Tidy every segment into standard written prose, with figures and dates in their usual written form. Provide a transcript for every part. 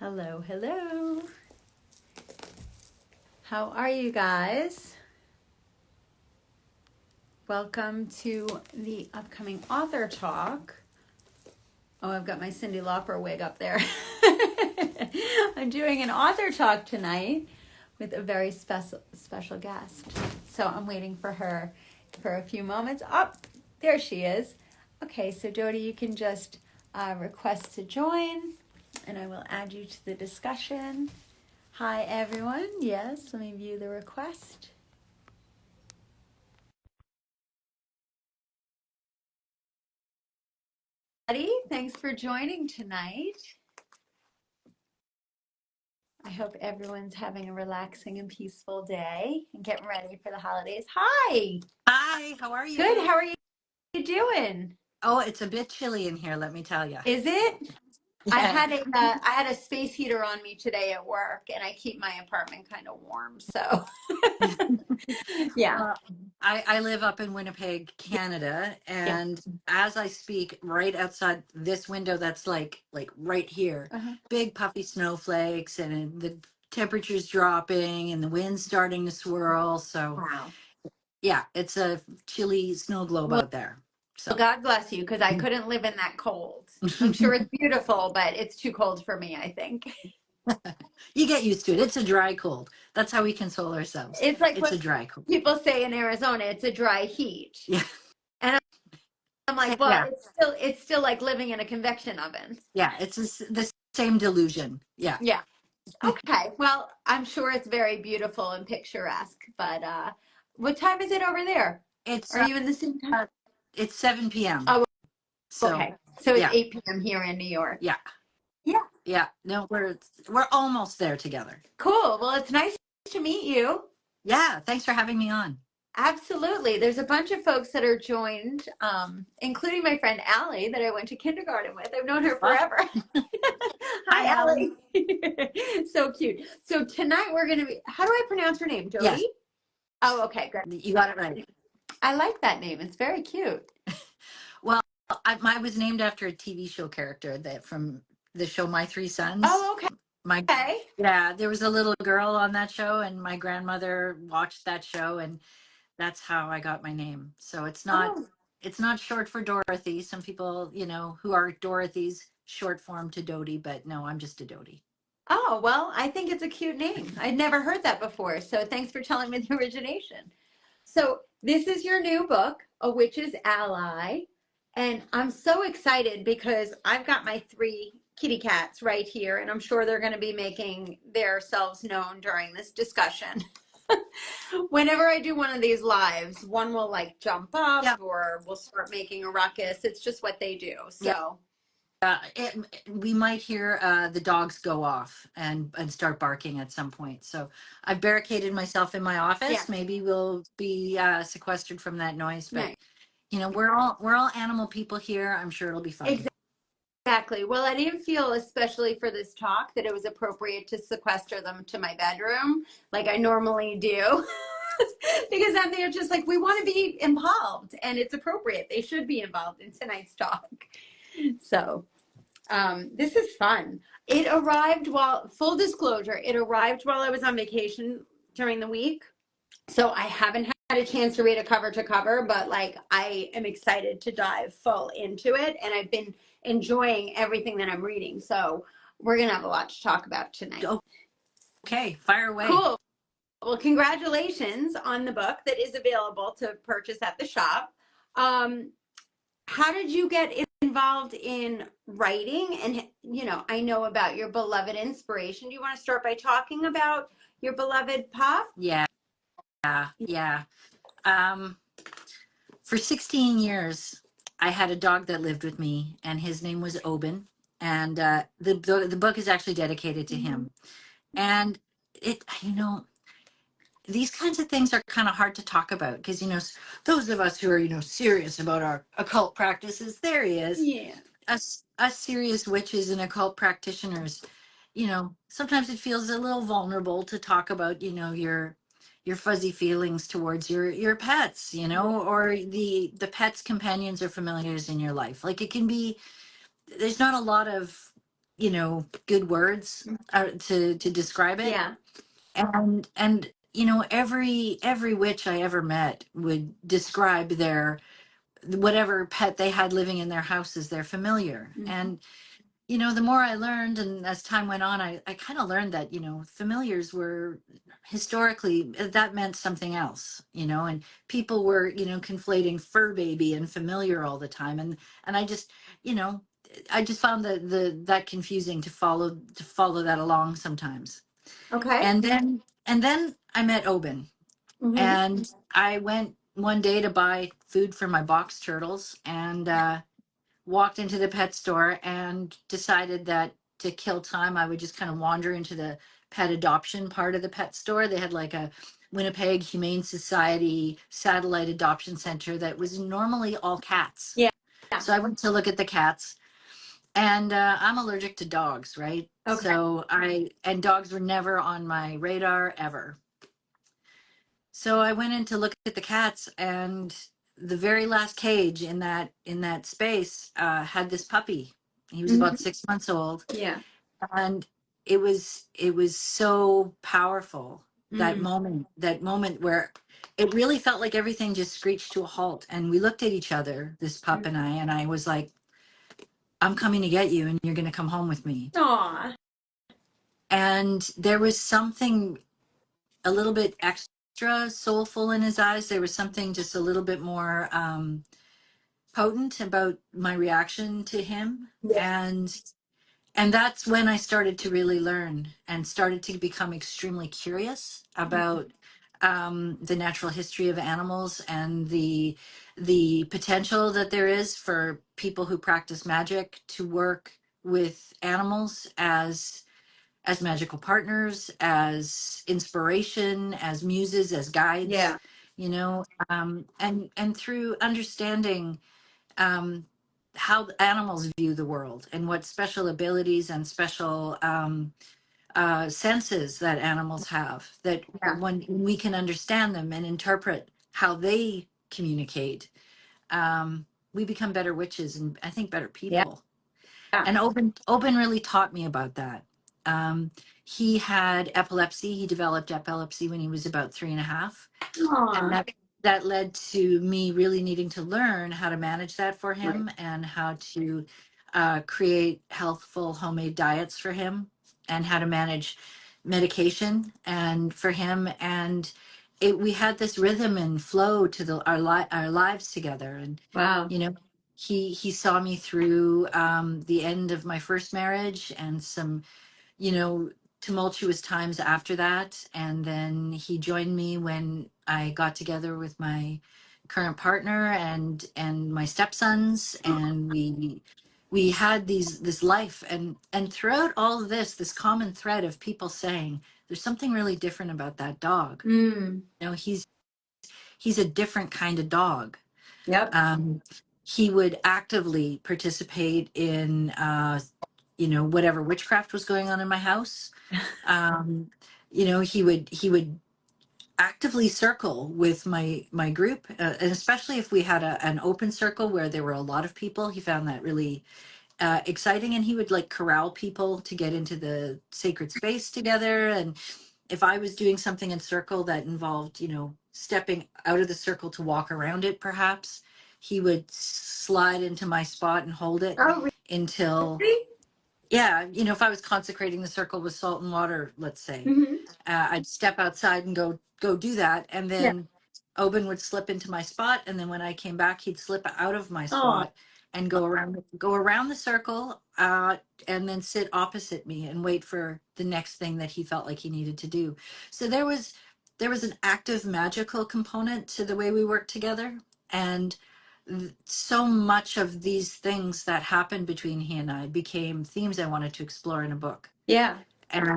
Hello, hello. How are you guys? Welcome to the upcoming author talk. Oh, I've got my Cyndi Lauper wig up there. I'm doing an author talk tonight with a very special guest. So I'm waiting for her for a few moments. Oh, there she is. Okay, so Dodie, you can just request to join, and I will add you to the discussion. Hi, everyone. Yes, let me view the request. Thanks for joining tonight. I hope everyone's having a relaxing and peaceful day and getting ready for the holidays. Hi. Hi, how are you? Good. How are you doing? Oh, it's a bit chilly in here, let me tell you. Is it? Yeah. I had a space heater on me today at work, and I keep my apartment kind of warm. So, yeah. Well, I live up in Winnipeg, Canada, Yeah. and as I speak, right outside this window that's like right here, Uh-huh. big puffy snowflakes, and the temperature's dropping and the wind's starting to swirl. So, Wow. yeah, it's a chilly snow globe Well, out there. So, God bless you, because I couldn't live in that cold. I'm sure it's beautiful, but it's too cold for me, I think. you get used to it. It's a dry cold. That's how we console ourselves. It's like It's a what dry cold. people say in Arizona, it's a dry heat. Yeah. And I'm like, well, Yeah. it's still like living in a convection oven. Yeah, it's the same delusion. Yeah. Yeah. Okay. Well, I'm sure it's very beautiful and picturesque, but what time is it over there? It's Are you in the same time? uh, it's 7 p.m. Oh, So, okay. So it's yeah. 8 p.m. here in New York. Yeah. Yeah. Yeah. No, we're almost there together. Cool. Well, it's nice to meet you. Yeah, thanks for having me on. Absolutely. There's a bunch of folks that are joined, including my friend Allie that I went to kindergarten with. I've known her Oh, forever. hi, Hi, Allie. Allie. So cute. So tonight we're going to be, how do I pronounce her name? Yes, Dodie? Oh, okay, good. you got it right. I like that name. It's very cute. Well, I was named after a TV show character that from the show My Three Sons. Oh, My okay. Yeah, there was a little girl on that show, and my grandmother watched that show, and that's how I got my name. So Oh, it's not short for Dorothy. Some people, who are Dorothy's short form to Dodie, but no, I'm just a Dodie. oh, well, I think it's a cute name. I'd never heard that before. So thanks for telling me the origination. So this is your new book, A Witch's Ally. And I'm so excited because I've got my three kitty cats right here, and I'm sure they're going to be making themselves known during this discussion. Whenever I do one of these lives, one will like jump up Yeah, or will start making a ruckus. It's just what they do. yeah. So, We might hear the dogs go off and start barking at some point. So I've barricaded myself in my yeah, office. Maybe we'll be sequestered from that noise, but nice. we're all animal people here. I'm sure it'll be fine. Exactly. Well, I didn't feel, especially for this talk, that it was appropriate to sequester them to my bedroom like I normally do. Because then they're just like, we want to be involved, and it's appropriate. They should be involved in tonight's talk. So, this is fun. It arrived while, full disclosure, it arrived while I was on vacation during the week. So I haven't had a chance to read it cover to cover, but like I am excited to dive full into it. And I've been enjoying everything that I'm reading. So we're going to have a lot to talk about tonight. Okay, fire away. Cool. Well, congratulations on the book that is available to purchase at the shop. How did you get involved in writing? And, I know about your beloved inspiration. Do you want to start by talking about your beloved Puff? Yeah, yeah. Um, for 16 years, I had a dog that lived with me, and his name was Oben. And the book is actually dedicated to Mm-hmm. him. And it, these kinds of things are kind of hard to talk about because those of us who are serious about our occult practices, there he is, Yeah. us serious witches and occult practitioners. Sometimes it feels a little vulnerable to talk about your fuzzy feelings towards your pets, or the pets, companions, or familiars in your life. Like, it can be, there's not a lot of good words to describe it. Yeah. And every witch I ever met would describe their whatever pet they had living in their house as their familiar. Mhm. And the more I learned, and as time went on, I kind of learned that familiars were historically, that meant something else. And people were conflating fur baby and familiar all the time. And you know I just found that confusing to follow that along sometimes. Okay. And then I met Oban, Hmm. and I went one day to buy food for my box turtles, and walked into the pet store and decided that to kill time, I would just kind of wander into the pet adoption part of the pet store. They had like a Winnipeg Humane Society satellite adoption center that was normally all cats. Yeah. Yeah. So I went to look at the cats, and I'm allergic to dogs, right? Okay. And dogs were never on my radar ever. So I went in to look at the cats, and the very last cage in that space had this puppy. He was about Hmm. 6 months old, Yeah. and it was so powerful, that Mm. moment where it really felt like everything just screeched to a halt, and we looked at each other, this pup and I was like, "I'm coming to get you, and you're going to come home with me." Aw. And there was something a little bit extra soulful in his eyes. There was something just a little bit more potent about my reaction to him. Yeah. And that's when I started to really learn and started to become extremely curious about the natural history of animals, and the potential that there is for people who practice magic to work with animals as magical partners, as inspiration, as muses, as guides, Yeah. and through understanding um, how animals view the world, and what special abilities and special senses that animals have, that Yeah. when we can understand them and interpret how they communicate, we become better witches, and I think better Yeah. people. And Open really taught me about that. Um, he had epilepsy. He developed epilepsy when he was about 3.5, and Aw. that led to me really needing to learn how to manage that for Right. him, and how to create healthful homemade diets for him, and how to manage medication and for him. And we had this rhythm and flow to our lives together. And Wow. you know he saw me through the end of my first marriage, and some you know, tumultuous times after that. And then he joined me when I got together with my current partner and my stepsons, and we had this life. And throughout all of this common thread of people saying, there's something really different about that dog. Mm. He's a different kind of dog. Yep. um, he would actively participate in whatever witchcraft was going on in my house. um, he would actively circle with my group, and especially if we had an open circle where there were a lot of people. He found that really exciting, and he would like corral people to get into the sacred space together. And if I was doing something in circle that involved stepping out of the circle to walk around it, perhaps he would slide into my spot and hold it Oh, until, really? yeah, if I was consecrating the circle with salt and water, let's say, Hmm. I'd step outside and go do that, and Yeah. then Oben would slip into my spot, and then when I came back, he'd slip out of my Oh. spot and go around the circle, and then sit opposite me and wait for the next thing that he felt like he needed to do. So there was an active magical component to the way we worked together, and so much of these things that happened between he and I became themes I wanted to explore in a book. Yeah. And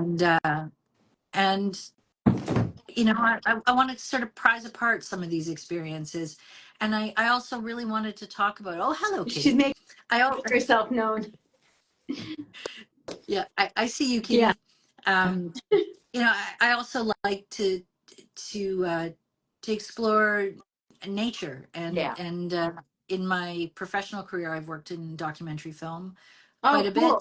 I wanted to sort of prize apart some of these experiences. And I also really wanted to talk about, oh, hello, She's Kitty. making I herself known. Yeah, I see you, Yeah. Kitty. um I also like to explore nature, and Yeah. in my professional career, I've worked in documentary film quite Oh, a bit. cool.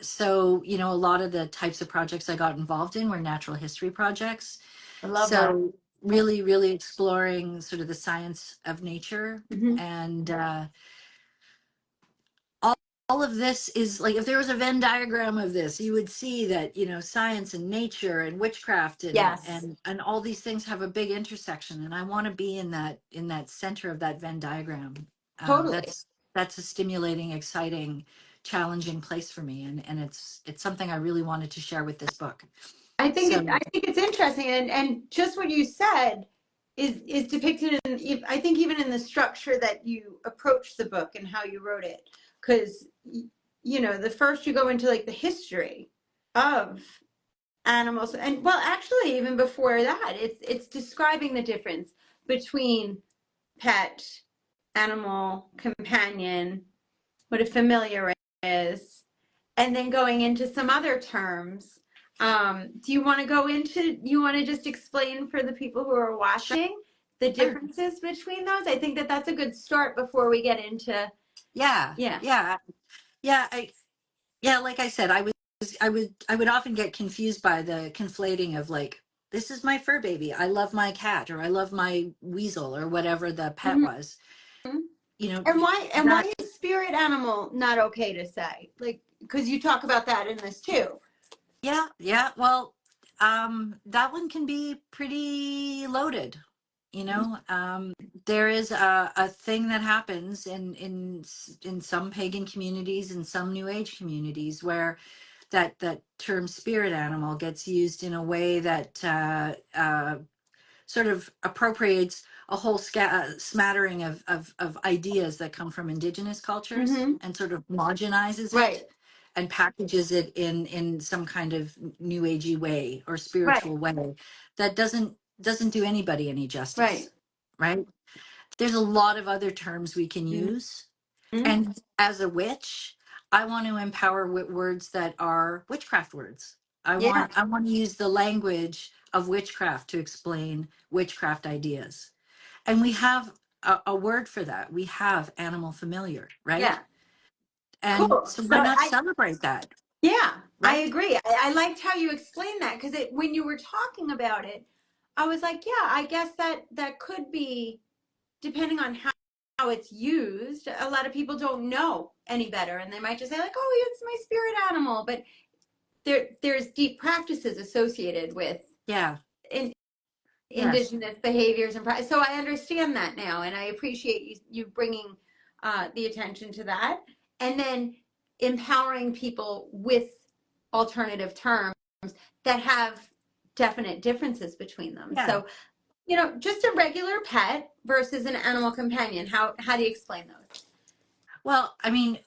so, you know, a lot of the types of projects I got involved in were natural history projects. I love that. So really, really exploring sort of the science of nature. Hmm. And all, all of this is like, if there was a Venn diagram of this, you would see that, you know, science and nature and witchcraft Yes, and all these things have a big intersection. And I want to be in that center of that Venn diagram. totally. That's a stimulating, exciting, challenging place for me. And it's something I really wanted to share with this book. I So think it's interesting, and just what you said is depicted in, I think, even in the structure that you approach the book and how you wrote it, because you know, the first you go into like the history of animals, and well, actually, even before that, it's describing the difference between pet, animal, companion, what a familiar is, and then going into some other terms. Do you want to go into, you want to just explain for the people who are watching the sure. differences between those? I think that that's a good start before we get into, Yeah, yeah. yeah, yeah. Yeah, like I said, I would often get confused by the conflating of like, this is my fur baby. I love my cat, or I love my weasel, or whatever the pet Mhm. was. You know, And that, why is spirit animal not okay to say? Like, because you talk about that in this too. yeah, yeah. Well, that one can be pretty loaded. You know, there is a thing that happens in some pagan communities and some New Age communities where that term spirit animal gets used in a way that sort of appropriates a whole smattering of ideas that come from indigenous cultures Mm-hmm. and sort of homogenizes Right. it and packages it in some kind of new agey way or Right. spiritual way that doesn't do anybody any Right. justice, right? There's a lot of other terms we can use, Mm-hmm. and as a witch, I want to empower with words that are witchcraft words. Yeah. I want to use the language of witchcraft to explain witchcraft ideas. And we have a word for that. We have animal familiar, right? Yeah. And Cool. so So why not I, celebrate that, yeah, I right? agree. I liked how you explained that, because it, when you were talking about it, I was like, yeah, I guess that that could be, depending on how it's used. A lot of people don't know any better, and they might just say like, oh, it's my spirit animal, but there's deep practices associated with Yeah. in, Yes. indigenous behaviors and so I understand that now, and I appreciate you bringing the attention to that, and then empowering people with alternative terms that have definite differences between them. Yeah. So, you know, just a regular pet versus an animal companion. How do you explain those? Well, I mean,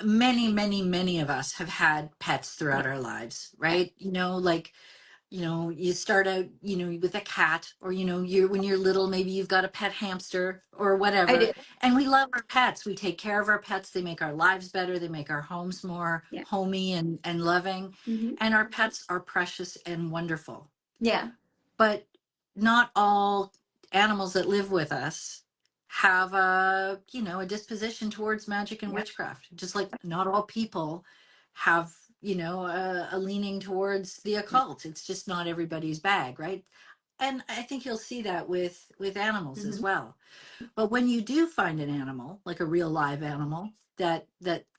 many, many, many of us have had pets Yeah, throughout our lives, yeah, right? You know, like, you know, you start out, you know, with a cat, or, you know, you're when you're little, maybe you've got a pet hamster or I whatever. do. And we love our pets. We take care of our pets. They make our lives better. They make our homes more Yeah. homey and loving. Hmm. And our pets are precious and wonderful. Yeah. But not all animals that live with us have a, you know, a disposition towards magic and Yeah. witchcraft, just like not all people have, you know, a leaning towards the occult. It's just not everybody's bag, right? And I think you'll see that with animals as Hmm. well. But when you do find an animal, like a real live animal that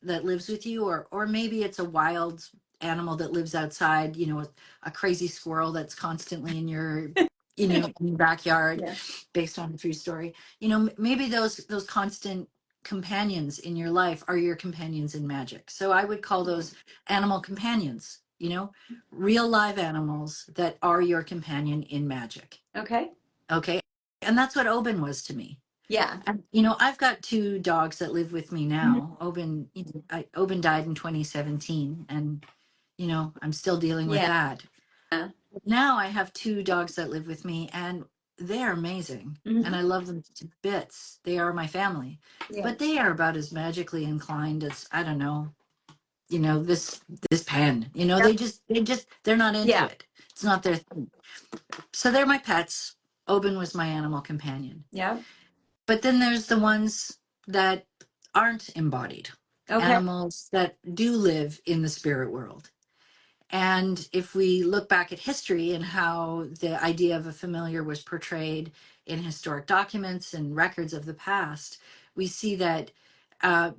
lives with you, or maybe it's a wild animal that lives outside, you know, a crazy squirrel that's constantly in your, you know, in your backyard, Yeah. based on a true story. You know, maybe those constant companions in your life are your companions in magic. So I would call those animal companions, you know, real live animals that are your companion in magic. Okay. Okay. And that's what Oban was to me. Yeah. And, you know, I've got two dogs that live with me Mhm. now. Oban, you know, Oban died in 2017, and you know, I'm still dealing with Yeah. that. Now I have two dogs that live with me, and they're amazing, and Hmm. I love them to bits. They are my family, Yeah. but they are about as magically inclined as, I don't know, you know, this pen. You know, Yep. they're not into Yeah. it. It's not their thing. So they're my pets. Oban was my animal companion. Yep. But then there's the ones that aren't embodied. Okay. animals that do live in the spirit world. And if we look back at history and how the idea of a familiar was portrayed in historic documents and records of the past, we see that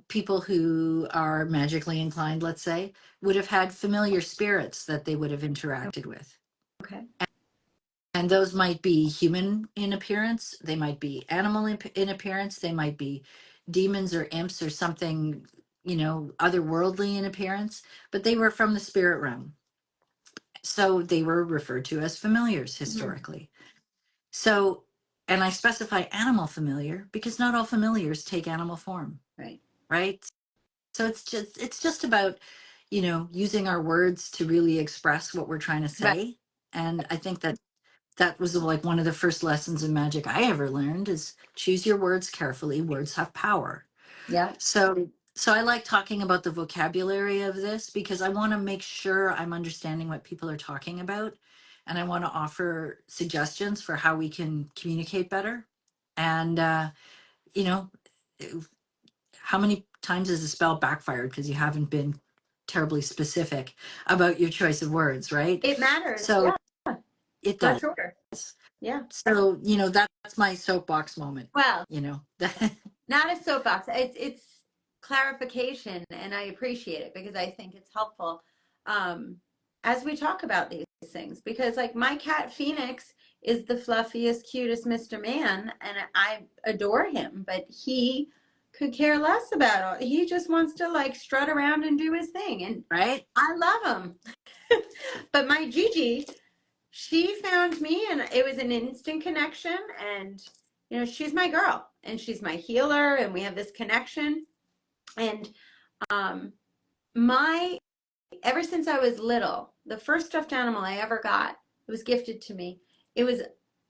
people who are magically inclined, let's say, would have had familiar spirits that they would have interacted with. Okay. And those might be human in appearance, they might be animal in appearance, they might be demons or imps or something, otherworldly in appearance, but they were from the spirit realm. So they were referred to as familiars Mhm. historically. So, and I specify animal familiar because not all familiars take animal form, Right. right? So it's just about, using our words to really express what we're trying to Right. say. And I think that was like one of the first lessons in magic I ever learned is choose your words carefully. Words have power. Yeah. So I like talking about the vocabulary of this because I want to make sure I'm understanding what people are talking about, and I want to offer suggestions for how we can communicate better. And you know, how many times has the spell backfired because you haven't been terribly specific about your choice of words, right? It matters. So Yeah, it for does. sure. Yeah. So that's my soapbox moment. Well, You know, not a soapbox. It's clarification, and I appreciate it because I think it's helpful um, as we talk about these things. Because like my cat Phoenix is the fluffiest, cutest Mr. Man, and I adore him, but he could care less about it. He just wants to like strut around and do his thing, and right? I love him. But my Gigi, she found me and it was an instant connection, and she's my girl and she's my healer and we have this connection. And um my ever since I was little, the first stuffed animal I ever got, it was gifted to me. It was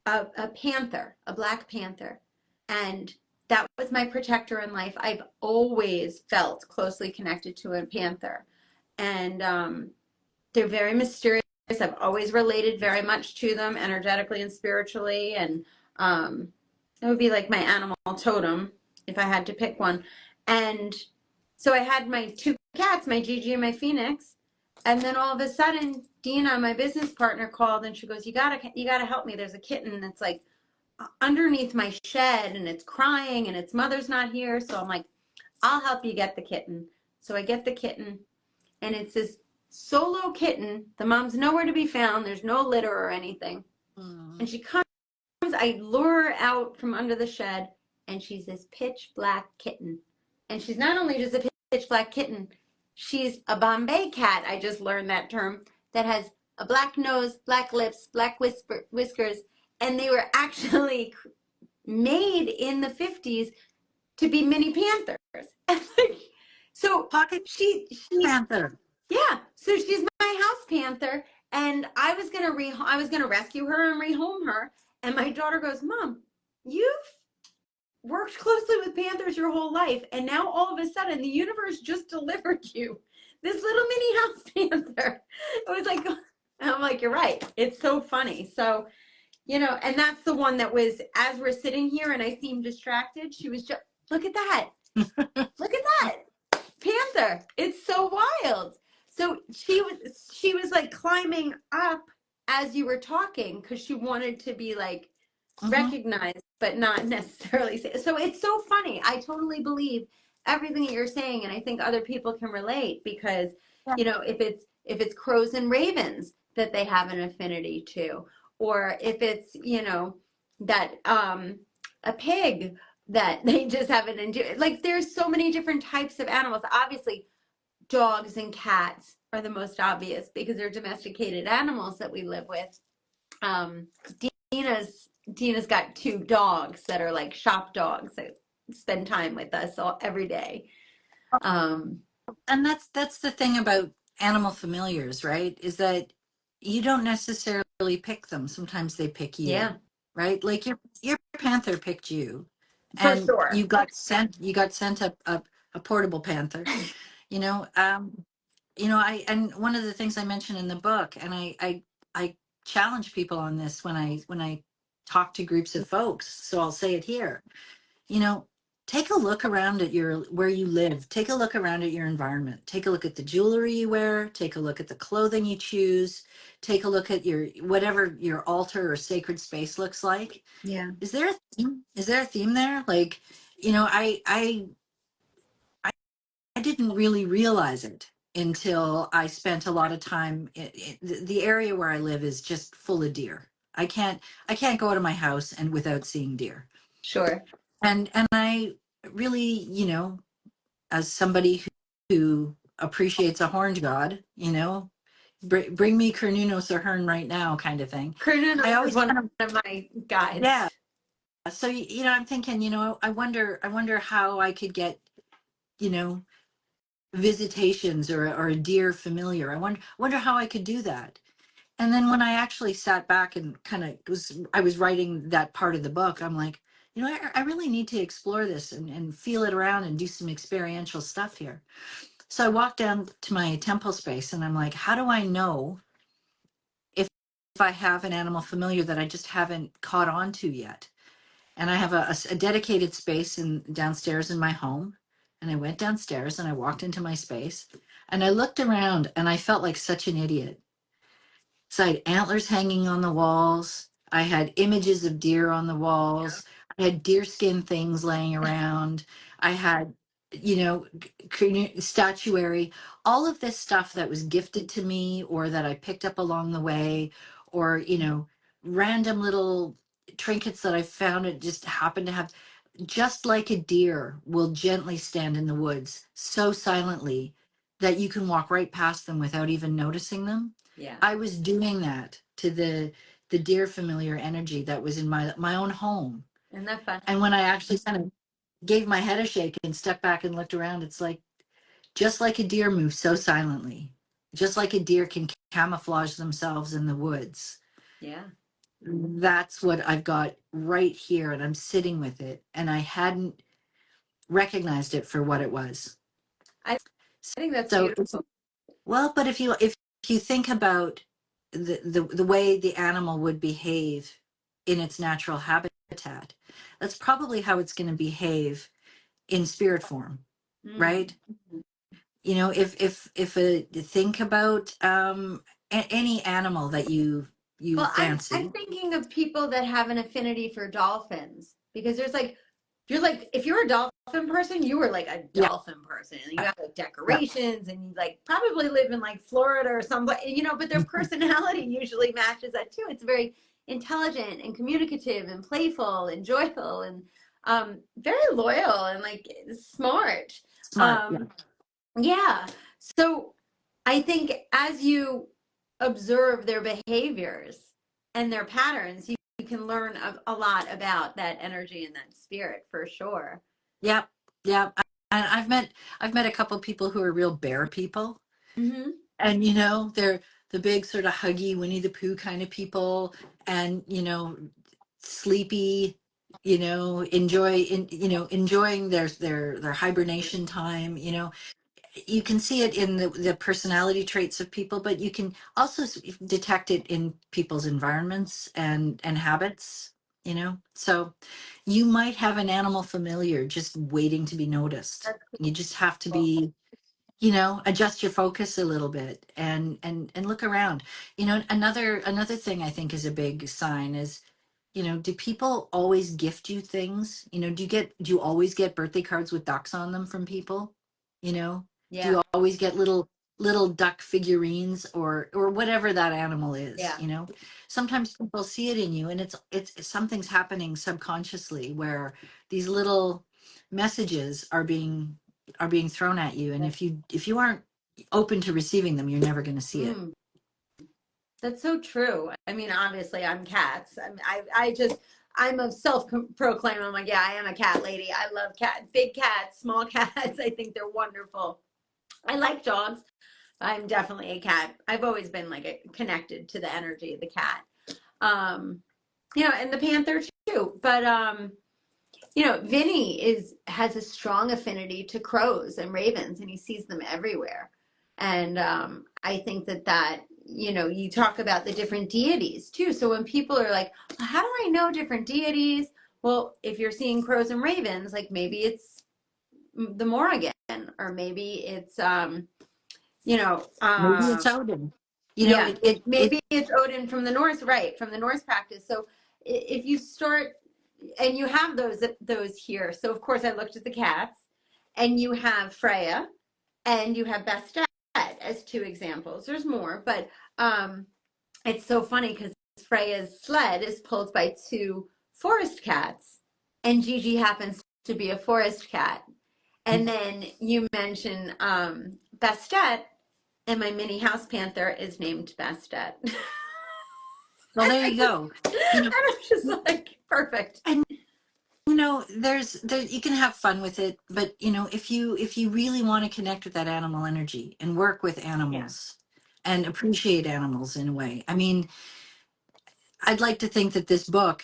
a panther, a black panther, and that was my protector in life. I've always felt closely connected to a panther, and they're very mysterious. I've always related very much to them energetically and spiritually. And it would be like my animal totem if I had to pick one. And so I had my two cats, my Gigi and my Phoenix. And then all of a sudden, Dina, my business partner, called and she goes, "You gotta help me. There's a kitten that's like underneath my shed and it's crying and its mother's not here." So I'm like, "I'll help you get the kitten." So I get the kitten, and it's this solo kitten. The mom's nowhere to be found. There's no litter or anything. Mm. And she comes, I lure her out from under the shed, and she's this pitch black kitten. And she's not only just a pitch black kitten, she's a Bombay cat. I just learned that term, that has a black nose, black lips, black whiskers. And they were actually made in the 50s to be mini panthers. So Pocket she panther. yeah, so she's my house panther, and I was gonna rescue her and rehome her. And my daughter goes, "Mom, you've worked closely with panthers your whole life, and now all of a sudden the universe just delivered you this little mini house panther." It was like, and I'm like, "You're right. It's so funny." So and that's the one that was, as we're sitting here and I seem distracted, she was just, "Look at that! Look at that!" Panther. It's so wild. So she was like climbing up as you were talking because she wanted to be like Hmm. recognized, but not necessarily say. So it's so funny. I totally believe everything that you're saying, and I think other people can relate because Yeah. if it's crows and ravens that they have an affinity to, or if it's that a pig that they just haven't enjoyed. Like there's so many different types of animals. Obviously, dogs and cats are the most obvious because they're domesticated animals that we live with. Um, Dina's got two dogs that are like shop dogs that spend time with us every day. Um, And that's the thing about animal familiars, right? Is that you don't necessarily pick them. Sometimes they pick yeah, you, right? Like your panther picked you, for and sure. you got sent a portable panther. You know, I and one of the things I mentioned in the book, and I challenge people on this when I talk to groups of folks. So I'll say it here. You know, take a look around at where you live. Take a look around at your environment. Take a look at the jewelry you wear. Take a look at the clothing you choose. Take a look at your whatever your altar or sacred space looks like. Yeah, Is there a theme? Is there a theme there? Like, you know, I didn't really realize it until I spent a lot of time. The area where I live is just full of deer. I can't go out of my house and without seeing deer. sure. And I really, you know, as somebody who appreciates a horned god, you know, bring me Cernunnos or Hearn right now, kind of thing. I Cernunnos is always one kind of, of my guides. yeah. So you know, I'm thinking, you know, I wonder how I could get, you know, visitations or a deer familiar. Wonder how I could do that. And then when I actually sat back and kind of I was writing that part of the book, I'm like, you know, I really need to explore this and feel it around and do some experiential stuff here. So I walked down to my temple space and I'm like, how do I know if I have an animal familiar that I just haven't caught on to yet? And I have a dedicated space downstairs in my home. And I went downstairs and I walked into my space and I looked around and I felt like such an idiot. So I had antlers hanging on the walls. I had images of deer on the walls. I had deerskin things laying around. I had, you know, statuary, all of this stuff that was gifted to me or that I picked up along the way, or, you know, random little trinkets that I found. It just happened to have, just like a deer will gently stand in the woods so silently that you can walk right past them without even noticing them. Yeah. I was doing that to the dear familiar energy that was in my own home. Isn't that fun? And when I actually kind of gave my head a shake and stepped back and looked around, it's like just like a deer moves so silently, just like a deer can camouflage themselves in the woods. Yeah. That's what I've got right here, and I'm sitting with it, and I hadn't recognized it for what it was. I think that's So it's, beautiful. well, but if you think about the way the animal would behave in its natural habitat, that's probably how it's going to behave in spirit form, Mm. right? You know, if a think about any animal that you Well, I'm fancy. thinking of people that have an affinity for dolphins because there's like if you're a dolphin person, you were like a Yeah, dolphin person. You have like yeah, decorations and you like probably live in like Florida or somewhere, you know, but their personality usually matches that too. It's very intelligent and communicative and playful and joyful and very loyal and like smart. smart. Yeah, Um, yeah. So I think as you observe their behaviors and their patterns, you can learn a lot about that energy and that spirit for sure. yeah, yeah. And I've met a couple of people who are real bear people. Mm-hmm. And you know, they're the big sort of huggy Winnie the Pooh kind of people, and you know, sleepy, you know, enjoying their hibernation time. You know, you can see it in the personality traits of people, but you can also detect it in people's environments and habits. You know, so you might have an animal familiar just waiting to be noticed. That's You just have to cool. be, you know, adjust your focus a little bit and look around. You know, another thing I think is a big sign is, you know, do people always gift you things? You know, do you always get birthday cards with ducks on them from people? You know, do Yeah. you always get little duck figurines or whatever that animal is? Yeah. You know, sometimes people see it in you, and it's something's happening subconsciously where these little messages are being thrown at you, and if you aren't open to receiving them, you're never going to see it. Mm, that's so true. I mean, obviously, I'm cats. I just, I'm a self-proclaimed. I'm like, yeah, I am a cat lady. I love cats, big cats, small cats. I think they're wonderful. I like dogs. I'm definitely a cat. I've always been like connected to the energy of the cat. Um, you know, and the panther too. But you know, Vinny has a strong affinity to crows and ravens, and he sees them everywhere. And I think that you know, you talk about the different deities too. So when people are like, well, how do I know different deities? Well, if you're seeing crows and ravens, like maybe it's the Morrigan, or maybe it's you know, Maybe it's Odin. You know, yeah, maybe it's Odin from the Norse, right? From the Norse practice. So if you start, and you have those here. So of course I looked at the cats, and you have Freya, and you have Bastet as two examples. There's more, but it's so funny because Freya's sled is pulled by two forest cats, and Gigi happens to be a forest cat. And then you mention Bastet, and my mini house panther is named Bastet. well, there you go. You know, I'm just like, perfect. and you know, there you can have fun with it, but you know, if you really want to connect with that animal energy and work with Yeah. animals and appreciate animals in a way, I mean, I'd like to think that this book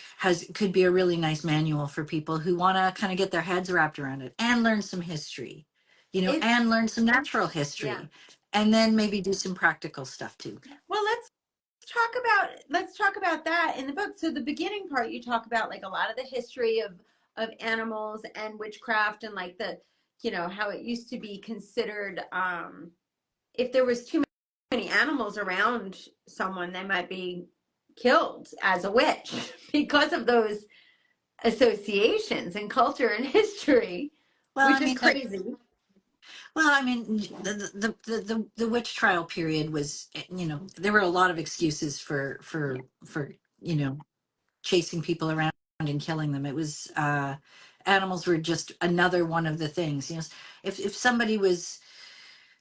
could be a really nice manual for people who want to kind of get their heads wrapped around it and learn some history, you know, It's, and learn some natural yeah. history, and then maybe do some practical stuff too. Well, let's talk about that in the book. So the beginning part, you talk about like a lot of the history of animals and witchcraft, and like the, how it used to be considered, if there was too many animals around someone, they might be killed as a witch because of those associations in culture and history, Well, which I is mean, crazy. the witch trial period was, you know, there were a lot of excuses for you know, chasing people around and killing them. It was animals were just another one of the things. You know, if somebody was,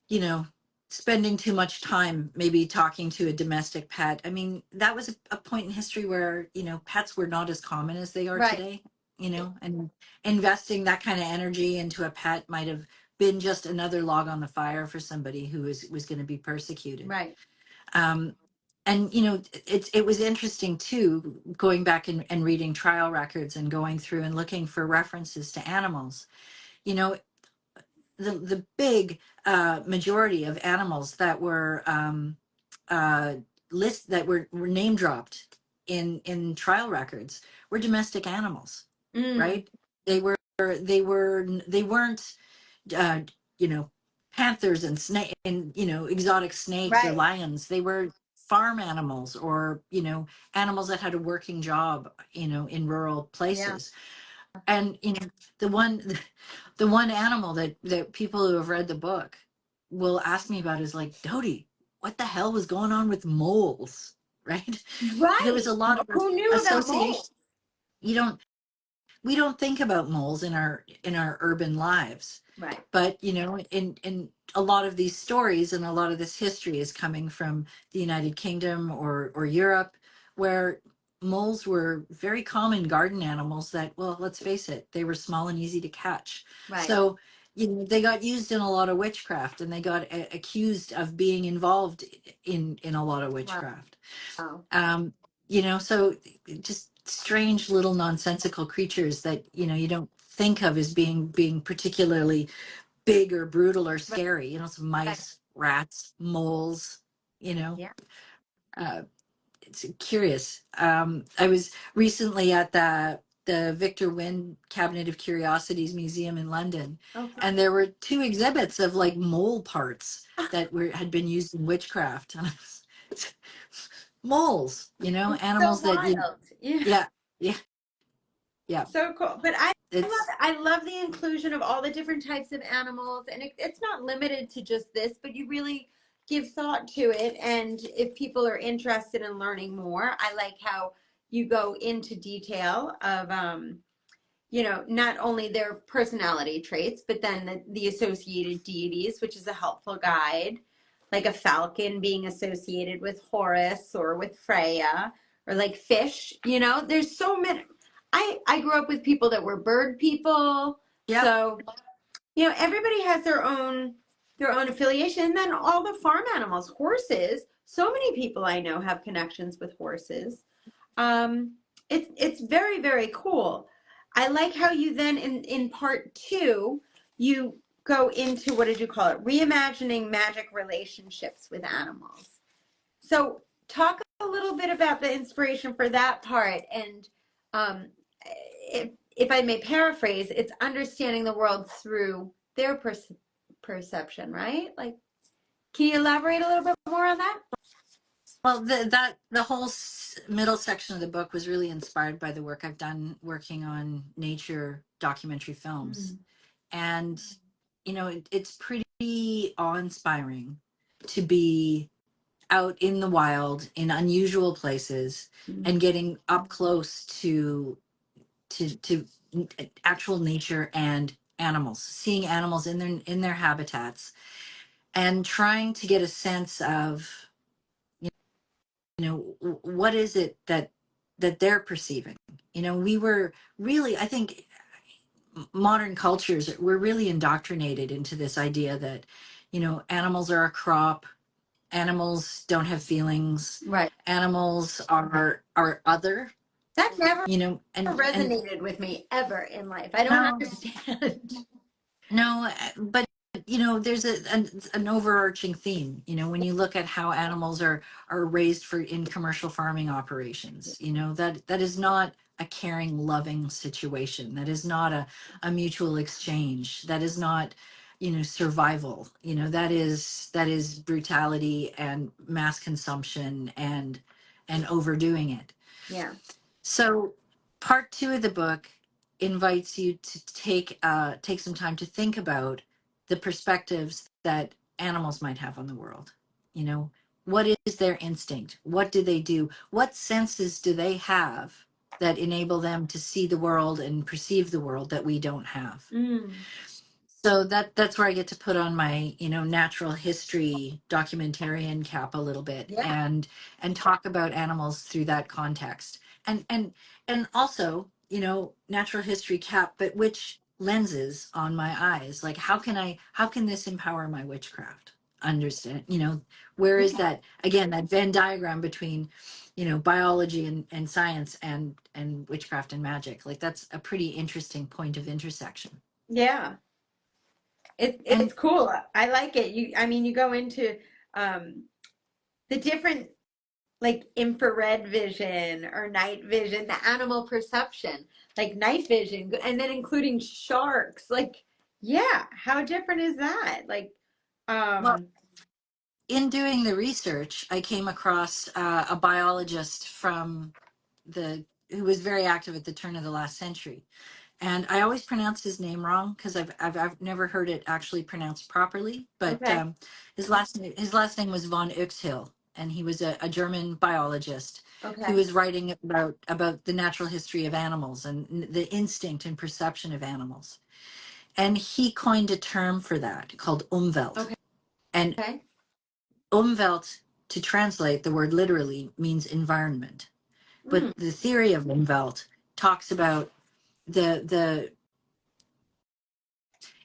you know, spending too much time maybe talking to a domestic pet, I mean, that was a point in history where, you know, pets were not as common as they are Right, today, you know, and investing that kind of energy into a pet might have been just another log on the fire for somebody who was going to be persecuted. right. um, and you know, it was interesting too, going back and reading trial records and going through and looking for references to animals. You know, the big majority of animals that were uh, were name dropped in trial records were domestic animals, Mm, right? They weren't uh, you know, panthers and snake and, you know, exotic snakes or right. lions. They were farm animals, or, you know, animals that had a working job, you know, in rural Yeah. places. And you know, the one the one animal that people who have read the book will ask me about is like, Dodie, what the hell was going on with moles? Right? There was Right. a lot of Who knew about association. moles? You don't We don't think about moles in our urban lives, Right. but you know, in a lot of these stories and a lot of this history is coming from the United Kingdom or Europe, where moles were very common garden animals that, well, let's face it, they were small and easy to catch. Right. So you know, they got used in a lot of witchcraft, and they got accused of being involved in a lot of Wow. witchcraft. um, you know, so just strange little nonsensical creatures that, you know, you don't think of as being particularly big or brutal or Right. scary. You know, some Right. mice, rats, moles. You know, Yeah. uh, it's curious. I was recently at the Victor Wynne Cabinet of Curiosities Museum in London, Oh, and fun. there were two exhibits of like mole parts that had been used in witchcraft. And I was, moles, you know, It's so animals that you, wild. Yeah. yeah, yeah, yeah. So cool. But It's I love the inclusion of all the different types of animals, and it's not limited to just this, but you really give thought to it. And if people are interested in learning more, I like how you go into detail of not only their personality traits, but then the associated deities, which is a helpful guide, like a falcon being associated with Horus or with Freya, or like fish. There's so many. I grew up with people that were bird people, yep, so everybody has their own affiliation. And then all the farm animals, horses. So many people I know have connections with horses. um, it's very, very cool. I like how you then in part two you go into, what did you call it? Reimagining magic relationships with animals. So talk a little bit about the inspiration for that part, and um, if I may paraphrase, it's understanding the world through their perception, right? Like, can you elaborate a little bit more on that? Well, the whole middle section of the book was really inspired by the work I've done working on nature documentary films. Mm. And, it's pretty awe-inspiring to be out in the wild in unusual places Mm. and getting up close to actual nature and animals, seeing animals in their habitats, and trying to get a sense of what is it that they're perceiving. We were really, I think, modern cultures, we're really indoctrinated into this idea that animals are a crop, animals don't have feelings, Right. animals are other, That never and resonated with me ever in life. I don't no. understand. No, but there's an overarching theme. When you look at how animals are raised for in commercial farming operations, that is not a caring, loving situation. That is not a mutual exchange. That is not, survival. That is brutality and mass consumption and overdoing it. Yeah. So, part two of the book invites you to take some time to think about the perspectives that animals might have on the world. What is their instinct? What do they do? What senses do they have that enable them to see the world and perceive the world that we don't have? Mm. So that's where I get to put on my, natural history documentarian cap a little bit, Yeah. and talk about animals through that context. And also, natural history cap, but which lenses on my eyes? Like how can this empower my witchcraft? Understand, where is Yeah. that, again, that Venn diagram between, biology and science and witchcraft and magic? Like that's a pretty interesting point of intersection. Yeah. It's And cool. I like it. I mean, you go into um, the different, like, infrared vision or night vision, the animal perception, like night vision, and then including sharks. Like, yeah, how different is that? Like, well, um, in doing the research, I came across a biologist who was very active at the turn of the last century, and I always pronounce his name wrong because I've never heard it actually pronounced properly. But okay, his last name was von Uexhill, and he was a German biologist who okay, was writing about the natural history of animals and the instinct and perception of animals. And he coined a term for that called Umwelt. okay, And okay. Umwelt, to translate the word literally, means environment. But Mm, the theory of Umwelt talks about the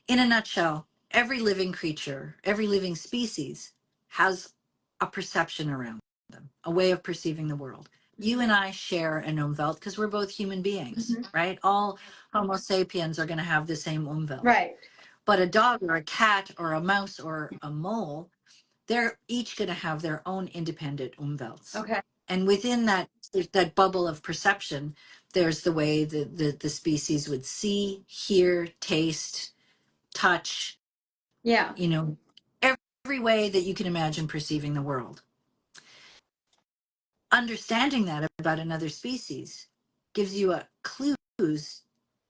in a nutshell, every living creature, every living species has a perception around them, a way of perceiving the world. You and I share an Umwelt because we're both human beings, mhm. right? All Homo sapiens are going to have the same Umwelt. Right. But a dog or a cat or a mouse or a mole, they're each going to have their own independent Umwelts. Okay. And within that bubble of perception, there's the way the species would see, hear, taste, touch, Yeah. you know, every way that you can imagine perceiving the world. Understanding that about another species gives you a clues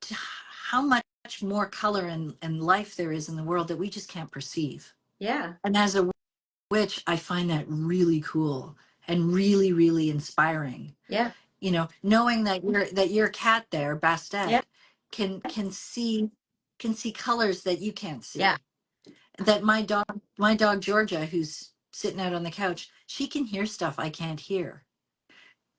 to how much more color and life there is in the world that we just can't perceive. Yeah. And as a witch, I find that really cool and really, really inspiring. Yeah. Knowing that your cat there, Yeah. Bastet, can see colors that you can't Yeah. see. That my dog Georgia, who's sitting out on the couch, she can hear stuff I can't hear.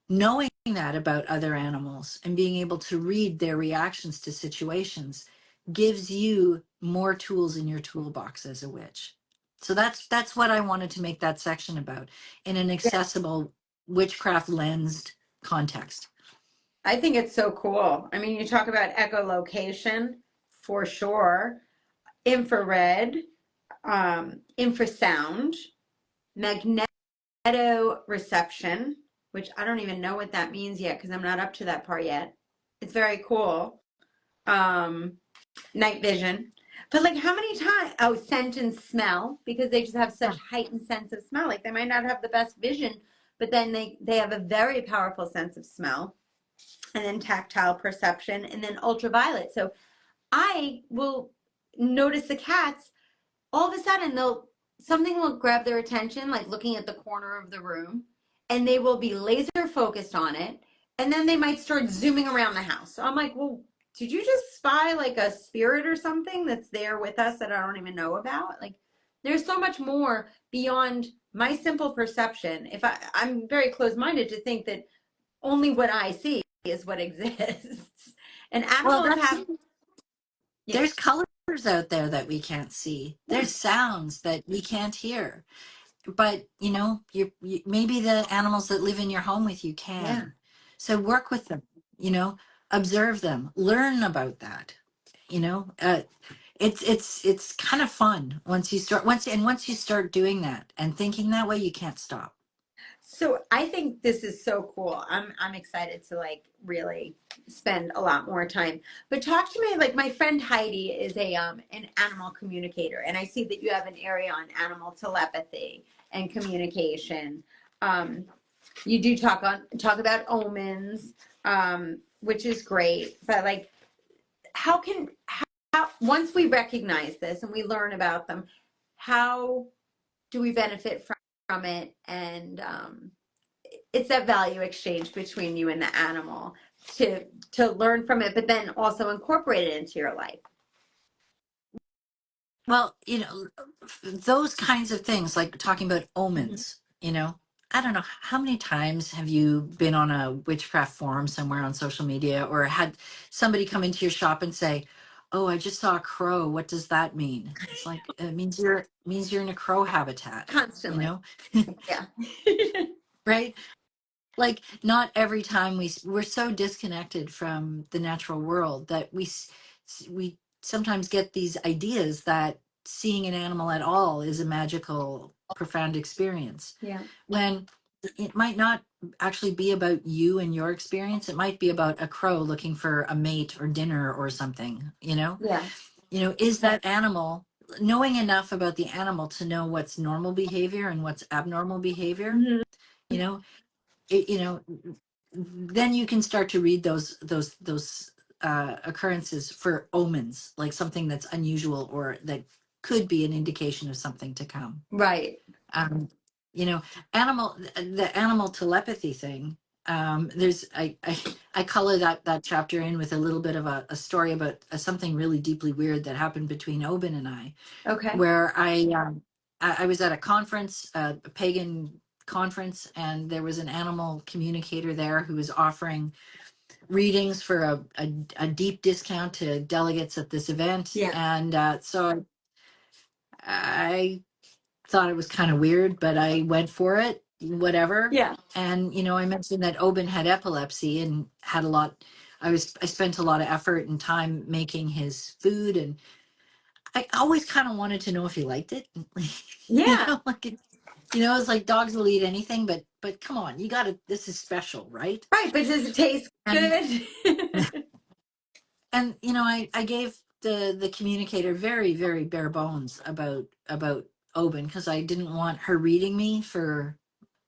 Knowing that about other animals and being able to read their reactions to situations gives you more tools in your toolbox as a witch. So that's what I wanted to make that section about, in an Yeah. accessible witchcraft lensed context. I think it's so cool. I mean, you talk about echolocation for sure, infrared, infrasound, magnetoreception, which I don't even know what that means yet because I'm not up to that part yet. It's very cool. Um, Night vision. But like how many times, oh, scent and smell, because they just have such heightened sense of smell. Like they might not have the best vision, but then they have a very powerful sense of smell, and then tactile perception, and then ultraviolet. So I will notice the cats, all of a sudden they'll, something will grab their attention, like looking at the corner of the room, and they will be laser focused on it, and then they might start zooming around the house. So I'm like, well, did you just spy like a spirit or something that's there with us that I don't even know about? Like there's so much more beyond my simple perception. If I'm very closed-minded to think that only what I see is what exists. And Well, animals that's have, yeah, there's colors out there that we can't see. yeah, There's sounds that we can't hear. But maybe the animals that live in your home with you yeah. can. So work with them. You know, observe them, learn about that. You know, it's kind of fun once you start doing that and thinking that way, you can't stop. So I think this is so cool. I'm excited to like really spend a lot more time. But talk to me, like my friend Heidi is a an animal communicator, and I see that you have an area on animal telepathy and communication. Um, you do talk about omens, which is great. But like, how once we recognize this and we learn about them, how do we benefit from it? And it's that value exchange between you and the animal to learn from it, but then also incorporate it into your life. Well, those kinds of things, like talking about Mhm. omens, I don't know how many times have you been on a witchcraft forum somewhere on social media or had somebody come into your shop and say, "Oh, I just saw a crow. What does that mean?" It's like it means you're in a crow habitat, you Constantly. know? Yeah. Right? Like not every time we're so disconnected from the natural world that we sometimes get these ideas that seeing an animal at all is a magical profound experience Yeah. when it might not actually be about you and your experience. It might be about a crow looking for a mate or dinner or something. Yeah. Is that animal knowing enough about the animal to know what's normal behavior and what's abnormal behavior, Hmm. you know it, then you can start to read those occurrences for omens, like something that's unusual or that could be an indication of something to come. Right. Um, you know, the animal telepathy thing. There's I color that chapter in with a little bit of a story about something really deeply weird that happened between Oban and I, Okay. where I was at a conference, a pagan conference, and there was an animal communicator there who was offering readings for a deep discount to delegates at this event. Yeah. And so I thought it was kind of weird, but I went for it, whatever. Yeah. And I mentioned that Oban had epilepsy and had a lot. I spent a lot of effort and time making his food, and I always kind of wanted to know if he liked it. Yeah. Like it's like dogs will eat anything, but come on, you got to. This is special, right? Right. But does it taste And good? I gave the communicator very very bare bones about Oban because I didn't want her reading me for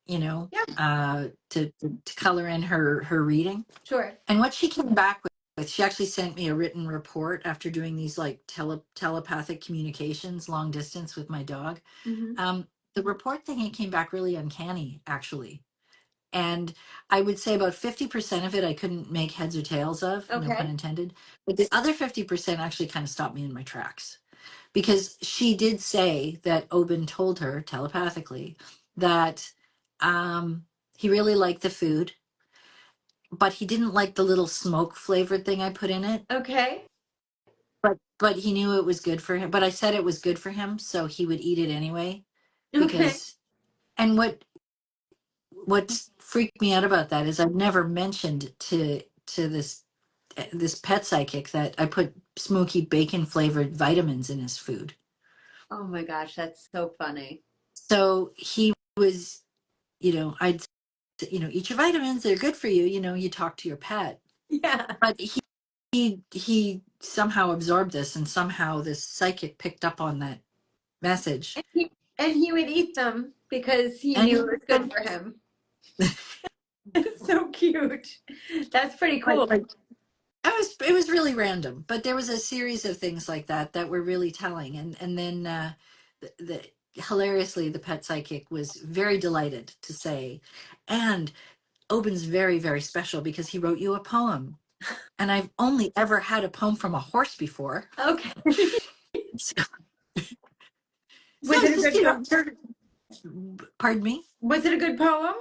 Yeah. to color in her reading. Sure. And what she came back with, she actually sent me a written report after doing these like telepathic communications long distance with my dog. Hmm. The report thing came back really uncanny, actually. And I would say about 50% of it I couldn't make heads or tails of, no pun Okay. intended. But the other 50% actually kind of stopped me in my tracks. Because she did say that Oban told her telepathically that he really liked the food, but he didn't like the little smoke flavored thing I put in it. Okay. But he knew it was good for him. But I said it was good for him, so he would eat it anyway. Okay. Because and what freaked me out about that is I've never mentioned to this pet psychic that I put smoky bacon flavored vitamins in his food. Oh my gosh, that's so funny. So he was, I'd eat your vitamins, they're good for you, you talk to your pet. Yeah. But he somehow absorbed this, and somehow this psychic picked up on that message. And he would eat them because he And knew he, it was good for him. It's so cute. That's pretty cool. but it was really random, but there was a series of things like that that were really telling. And then hilariously, the pet psychic was very delighted to say, and Oben's very, very special because he wrote you a poem. And I've only ever had a poem from a horse before. Okay. So, so Was it a just, good sort of, pardon me? Was it a good poem?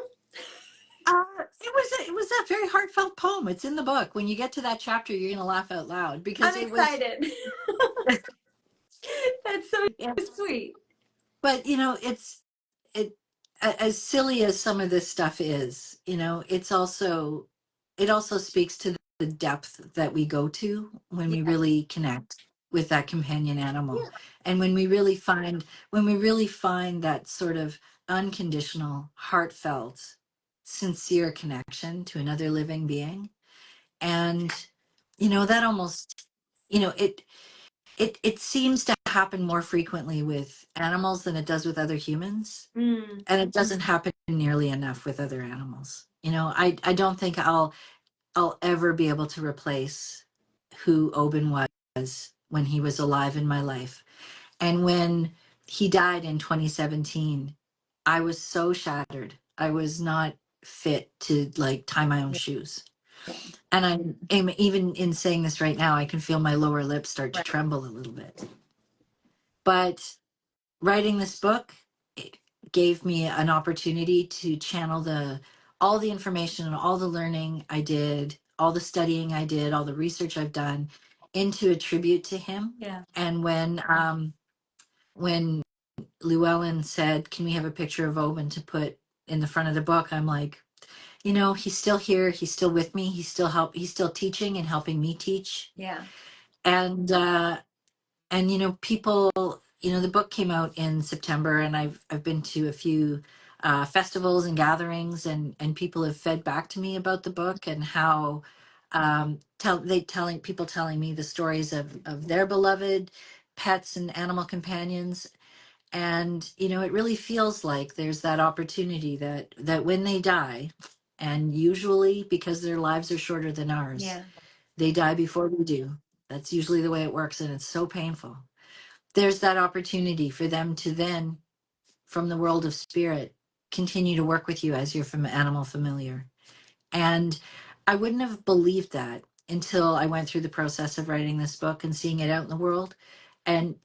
It was a very heartfelt poem. It's in the book. When you get to that chapter, you're going to laugh out loud because I'm it was, excited. That's so yeah. sweet. But it as silly as some of this stuff is, it also speaks to the depth that we go to when we Yeah. really connect with that companion animal, Yeah. and when we really find that sort of unconditional, heartfelt, sincere connection to another living being. And that almost, it seems to happen more frequently with animals than it does with other humans, Mm, and it doesn't happen nearly enough with other animals. I don't think I'll ever be able to replace who Oben was when he was alive in my life. And when he died in 2017, I was so shattered. I was not fit to like tie my own yeah. shoes. Yeah. And I'm even in saying this right now, I can feel my lower lip start to Right. tremble a little bit. But writing this book, it gave me an opportunity to channel all the information and all the learning I did, all the studying I did, all the research I've done into a tribute to him. Yeah. And when Llewellyn said, "Can we have a picture of Owen to put in the front of the book?" I'm like, he's still here, he's still with me, he's still teaching and helping me teach. Yeah. And people, the book came out in September, and I've been to a few festivals and gatherings, and people have fed back to me about the book and how telling me the stories of their beloved pets and animal companions. And it really feels like there's that opportunity that when they die, and usually because their lives are shorter than ours, Yeah. they die before we do. That's usually the way it works, and it's so painful. There's that opportunity for them to then, from the world of spirit, continue to work with you as your animal familiar. And I wouldn't have believed that until I went through the process of writing this book and seeing it out in the world, and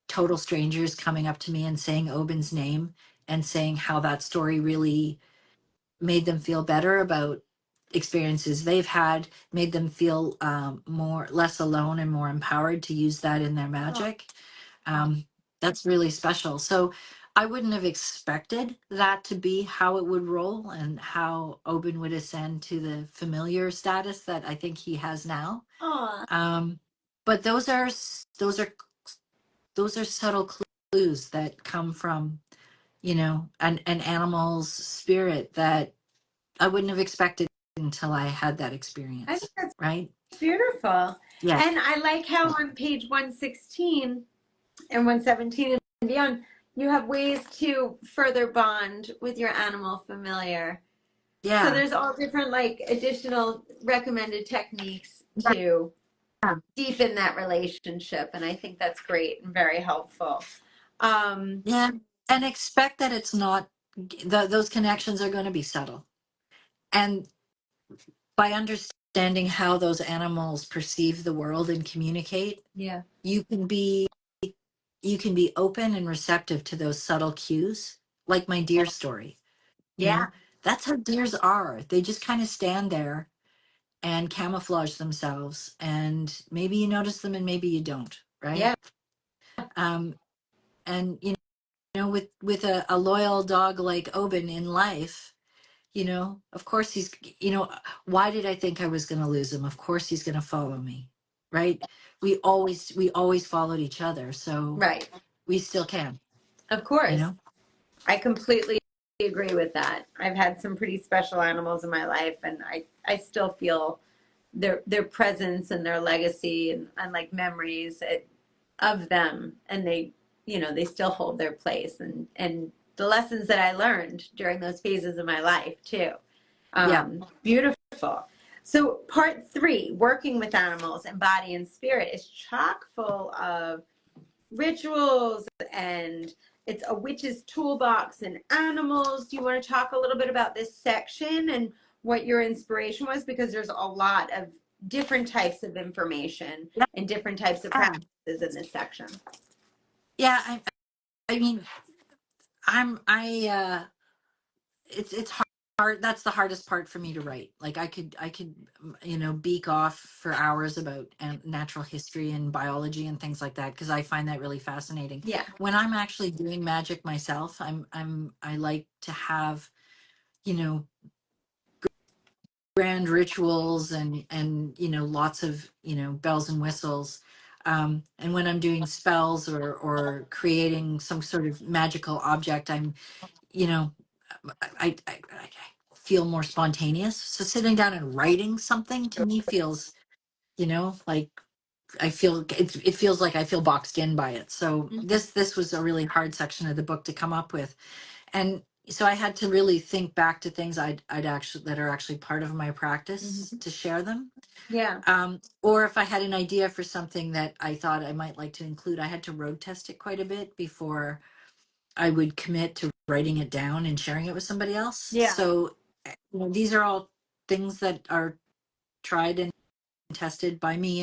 total strangers coming up to me and saying Oben's name and saying how that story really made them feel better about experiences they've had, made them feel less alone and more empowered to use that in their Oh, magic. um, that's really special. So I wouldn't have expected that to be how it would roll and how Oben would ascend to the familiar status that I think he has now. aw. But those are subtle clues that come from an animal's spirit that I wouldn't have expected until I had that I think experience. that's Right? beautiful. Yeah. And I like how on page 116 and 117 and beyond, you have ways to further bond with your animal familiar. So Yeah. there's all different like additional recommended techniques to deepen that relationship, and I think that's great and very helpful. Um, Yeah. And expect that it's not, those connections are going to be subtle. And by understanding how those animals perceive the world and communicate, yeah. you can be open and receptive to those subtle cues, like my deer story. You Yeah. know, that's how deers are. They just kind of stand there and camouflage themselves, and maybe you notice them and maybe you don't, right? Yeah. um and with a loyal dog like Oben in life, of course why did I think I was going to lose him? Of course he's going to follow me, right? We always followed each other, so Right. we still can, Of you course. know I completely agree with that. I've had some pretty special animals in my life, and I still feel their presence and their legacy and like memories of them, and they, you know, they still hold their place, and the lessons that I learned during those phases of my life too. Yeah. Beautiful. So part three, working with animals in body and spirit, is chock full of rituals, and it's a witch's toolbox and animals. Do you want to talk a little bit about this section and what your inspiration was? Because there's a lot of different types of information and different types of Yeah. practices in this section. Yeah. I mean, it's hard. That's the hardest part for me to write. Like I could, beak off for hours about natural history and biology and things like that, because I find that really fascinating. Yeah. When I'm actually doing magic myself, I like to have, you know, grand rituals and lots of, bells and whistles. And when I'm doing spells or creating some sort of magical object, I'm, you know, I feel more spontaneous. So sitting down and writing something to me feels, like it feels like I feel boxed in by it. So Mhm. this was a really hard section of the book to come up with. And so I had to really think back to things I'd actually that are actually part of my practice Mhm. to share them. Yeah. Or if I had an idea for something that I thought I might like to include, I had to road test it quite a bit before I would commit to writing it down and sharing it with somebody else. Yeah. So, these are all things that are tried and tested by me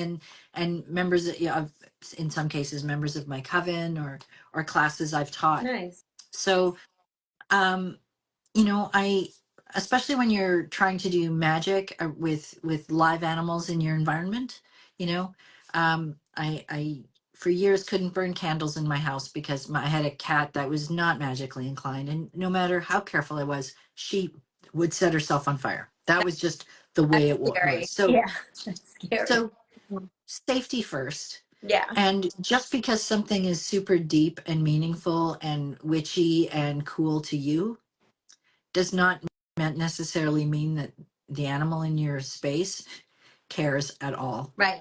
and members of, in some cases, members of my coven or classes I've taught. Nice. So, um, I, especially when you're trying to do magic with live animals in your environment, I for years couldn't burn candles in my house because I had a cat that was not magically inclined, and no matter how careful I was, she would set herself on fire. That was just the way That's it was. scary. So, Yeah. That's scary. so safety first. Yeah. And just because something is super deep and meaningful and witchy and cool to you does not necessarily mean that the animal in your space cares at all. Right.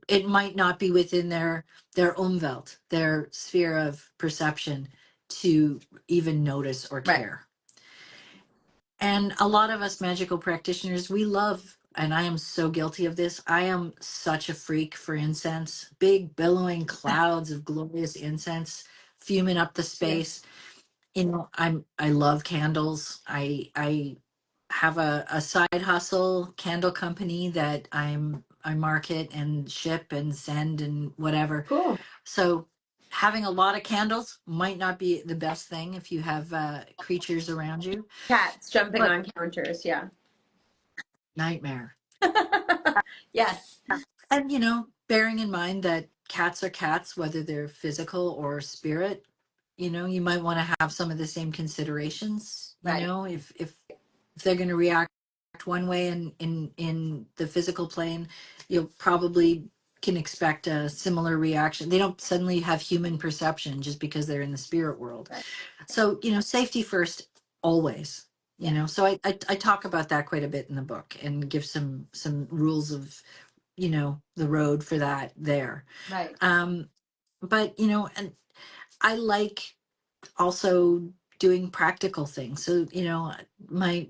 It might not be within their umwelt, their sphere of perception, to even notice or Right. care. And a lot of us magical practitioners, we love, and I am so guilty of this, I am such a freak for incense, big billowing clouds of glorious incense fuming up the Yeah. space. I love candles. I have a side hustle candle company that I market and ship and send and whatever. Cool. So having a lot of candles might not be the best thing if you have creatures around you, Cats jumping but on counters. Yeah. nightmare. Yes. And bearing in mind that cats are cats, whether they're physical or spirit, you might want to have some of the same considerations. Right. If they're going to react one way in the physical plane, you'll probably can expect a similar reaction. They don't suddenly have human perception just because they're in the spirit world. Right. So, safety first always. Yeah. So I talk about that quite a bit in the book and give some rules of the road for that there. Right. But and I like also doing practical things. So my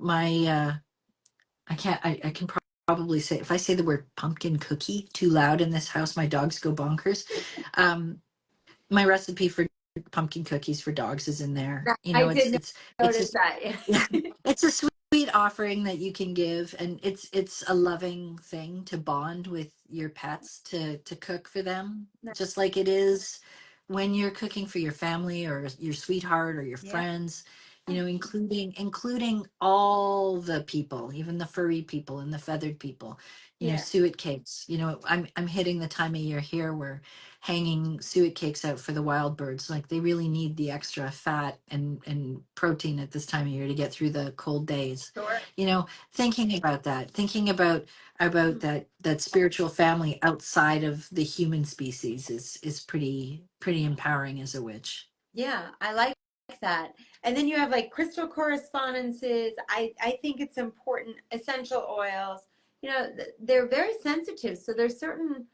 I can probably say, if I say the word pumpkin cookie too loud in this house, my dogs go bonkers. um my recipe for pumpkin cookies for dogs is in there. I it's did it's notice just that. it's a sweet offering that you can give, and it's a loving thing to bond with your pets, to cook for them, just like it is when you're cooking for your family or your sweetheart or your Yeah. friends, including all the people, even the furry people and the feathered people, Yeah. suet cakes. I'm hitting the time of year here where hanging suet cakes out for the wild birds. Like, they really need the extra fat and protein at this time of year to get through the cold days. Sure. Thinking about that, thinking about that spiritual family outside of the human species is pretty empowering as a witch. Yeah, I like that. And then you have like crystal correspondences. I think it's important. Essential oils. they're very sensitive. So there's certain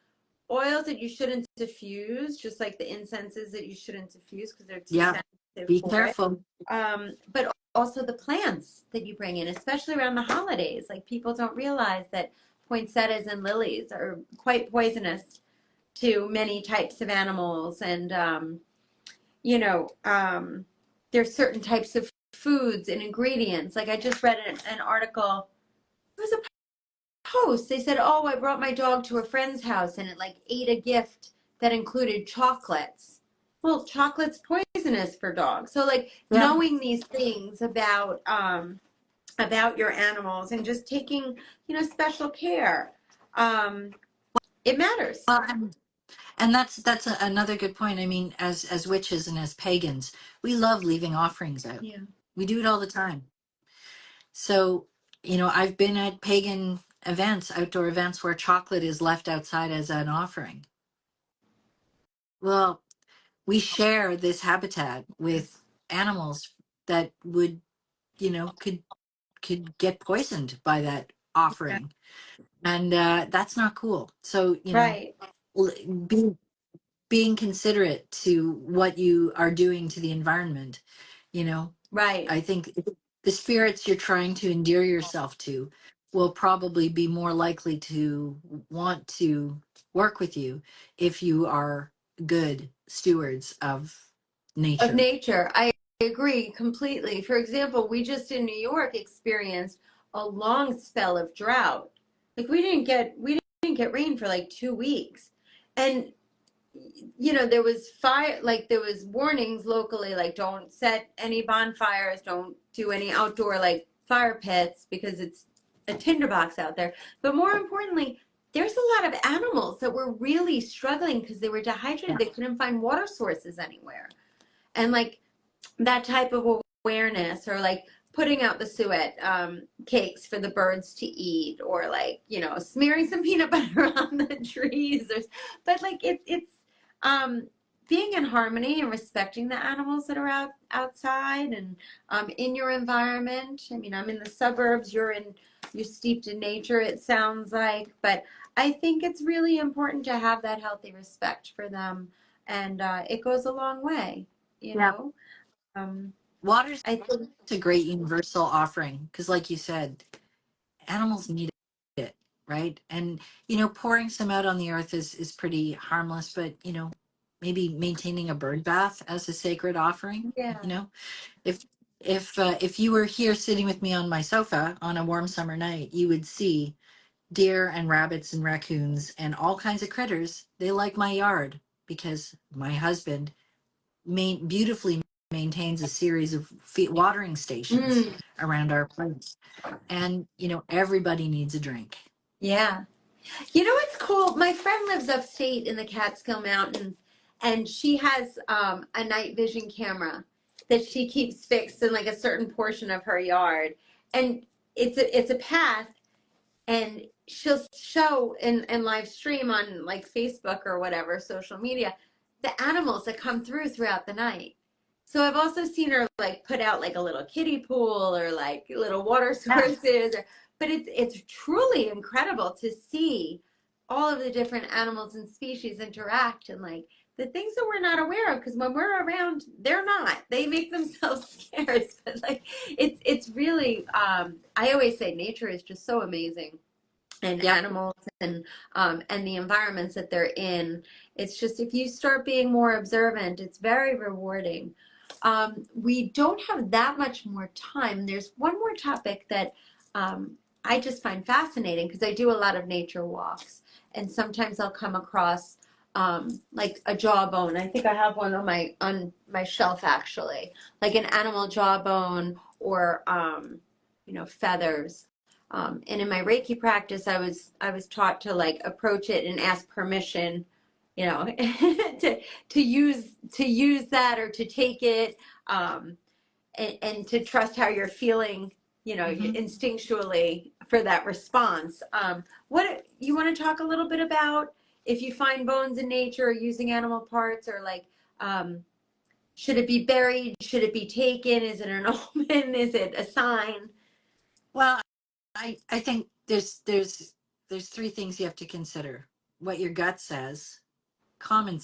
oils that you shouldn't diffuse, just like the incenses that you shouldn't diffuse because they're too Yeah, sensitive be for it. careful. But also the plants that you bring in, especially around the holidays. Like people don't realize that poinsettias and lilies are quite poisonous to many types of animals, and there's certain types of foods and ingredients. Like I just read an article. It was a post. They said, "Oh, I brought my dog to a friend's house and it like ate a gift that included chocolates." Well, chocolate's poisonous for dogs. So like Yeah. knowing these things about your animals and just taking, special care. It matters. Well, and that's another good point. I mean, as witches and as pagans, we love leaving offerings out. Yeah. We do it all the time. So, I've been at pagan events, outdoor events where chocolate is left outside as an offering. Well, we share this habitat with animals that would, could get poisoned by that Yeah. offering. And that's not cool. So, Right. be being considerate to what you are doing to the environment, you know, Right. I think the spirits you're trying to endear yourself to will probably be more likely to want to work with you if you are good stewards of Of nature. nature. I agree completely. For example, we just in New York experienced a long spell of drought. Like we didn't get rain for like 2 weeks. And there was fire, like there was warnings locally, like don't set any bonfires, don't do any outdoor like fire pits because it's a tinderbox out there. But more importantly, there's a lot of animals that were really struggling because they were dehydrated. Yeah. They couldn't find water sources anywhere. And like that type of awareness, or like putting out the suet cakes for the birds to eat, or like smearing some peanut butter on the trees, but like it's um being in harmony and respecting the animals that are outside and in your environment. I mean, I'm in the suburbs, you're steeped in nature, it sounds like, but I think it's really important to have that healthy respect for them, and it goes a long way, you Yeah. know um, Water's I think, a great universal offering because, like you said, animals need it, right? And pouring some out on the earth is pretty harmless, but maybe maintaining a bird bath as a sacred offering. yeah. If if you were here sitting with me on my sofa on a warm summer night, you would see deer and rabbits and raccoons and all kinds of critters. They like my yard because my husband beautifully maintains a series of watering stations Mm, around our place. And everybody needs a drink. yeah. You know what's cool? My friend lives upstate in the Catskill Mountains, and she has a night vision camera that she keeps fixed in like a certain portion of her yard. And it's a path, and she'll show in live stream on like Facebook or whatever social media the animals that come throughout the night. So I've also seen her like put out like a little kiddie pool or like little water Yeah. sources, but it's truly incredible to see all of the different animals and species interact, and like the things that we're not aware of, because when we're around they're not, they make themselves scarce, but like it's really I always say nature is just so amazing, and Yep. animals and the environments that they're in. It's just, if you start being more observant, it's very rewarding. We don't have that much more time. There's one more topic that I just find fascinating because I do a lot of nature walks, and sometimes I'll come across like a jawbone. I think I have one on my shelf actually, like an animal jawbone, or feathers. And in my Reiki practice, I was taught to like approach it and ask permission, to use that or to take it, and to trust how you're feeling, Hmm. instinctually for that response. What you want to talk a little bit about if you find bones in nature or using animal parts, or like, should it be buried? Should it be taken? Is it an omen? Is it a sign? Well, I think there's there's three things you have to consider: what your gut says, common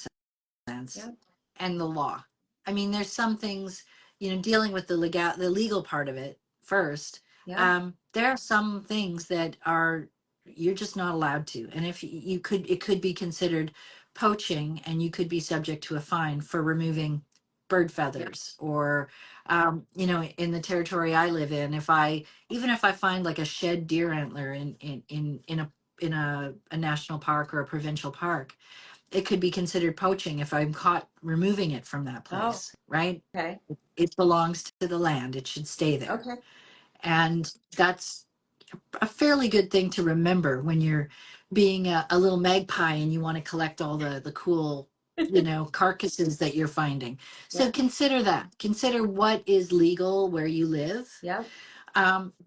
sense, Yep. and the law. I mean, there's some things, dealing with the legal part of it first. Yeah. There are some things that are you're just not allowed to, and if you could, it could be considered poaching, and you could be subject to a fine for removing bird Yep. feathers, or in the territory I live in, if I find like a shed deer antler in a national park or a provincial park, it could be considered poaching if I'm caught removing it from that Oh, place, right? okay. It belongs to the land. It should stay there. Okay. And that's a fairly good thing to remember when you're being a little magpie and you want to collect all the cool, carcasses that you're finding. So Yeah. consider that. Consider what is legal where you live. Yep.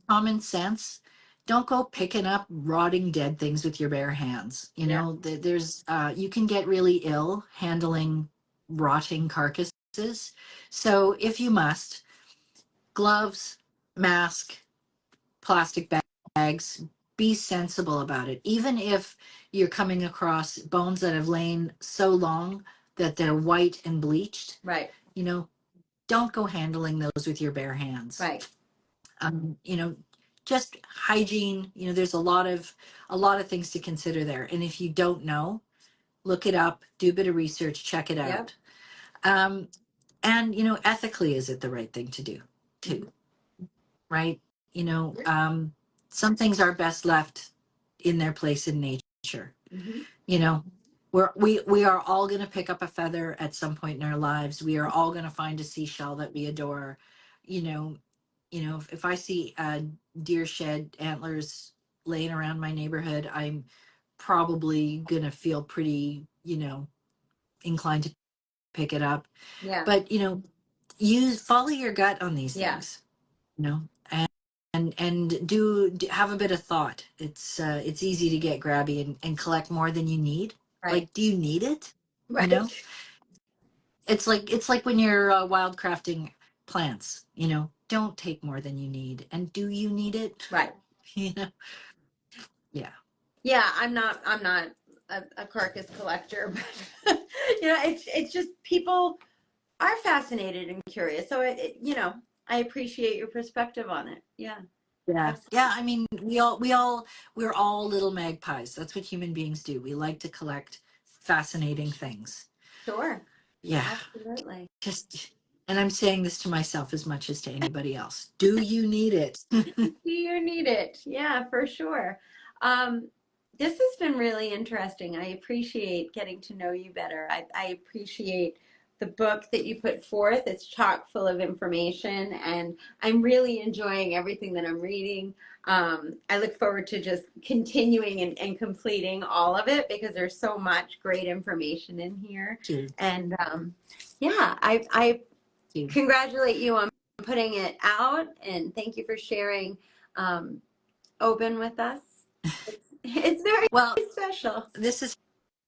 Common sense. Don't go picking up rotting dead things with your bare hands. Yeah. There's you can get really ill handling rotting carcasses. So if you must, gloves, mask, plastic bags, be sensible about it. Even if you're coming across bones that have lain so long that they're white and bleached, Right. you know, don't go handling those with your bare hands. Right. um, you know, just hygiene. There's a lot of things to consider there. And if you don't know, look it up, do a bit of research, check it Yep. out. Um, and ethically, is it the right thing to do Mhm. too? Right? Yep. Some things are best left in their place in nature. Mhm. You know, we are all going to pick up a feather at some point in our lives. We are all going to find a seashell that we adore. You know, if I see deer shed antlers laying around my neighborhood, I'm probably going to feel pretty, inclined to pick it up. Yeah. But follow your gut on these Yeah. things. You know, and do have a bit of thought. It's easy to get grabby and collect more than you need. Right. Like, do you need it? you know Right. it's like when you're wildcrafting plants. Don't take more than you need. And do you need it? Right. you know yeah. Yeah. I'm not a carcass collector, but it's just people are fascinated and curious. So I appreciate your perspective on it. Yeah. Yeah, Absolutely. yeah. I mean, we're all little magpies. That's what human beings do. We like to collect fascinating things. Sure. Yeah. Absolutely. Just, and I'm saying this to myself as much as to anybody else. Do you need it? Do you need it? Yeah, for sure. Um, this has been really interesting. I appreciate getting to know you better. I appreciate the book that you put forth. It's chock full of information, and I'm really enjoying everything that I'm reading. I look forward to just continuing and completing all of it because there's so much great information in here. Thank you. And yeah, I Thank you. congratulate you on putting it out, and thank you for sharing um, open with us. It's very Well, special. this is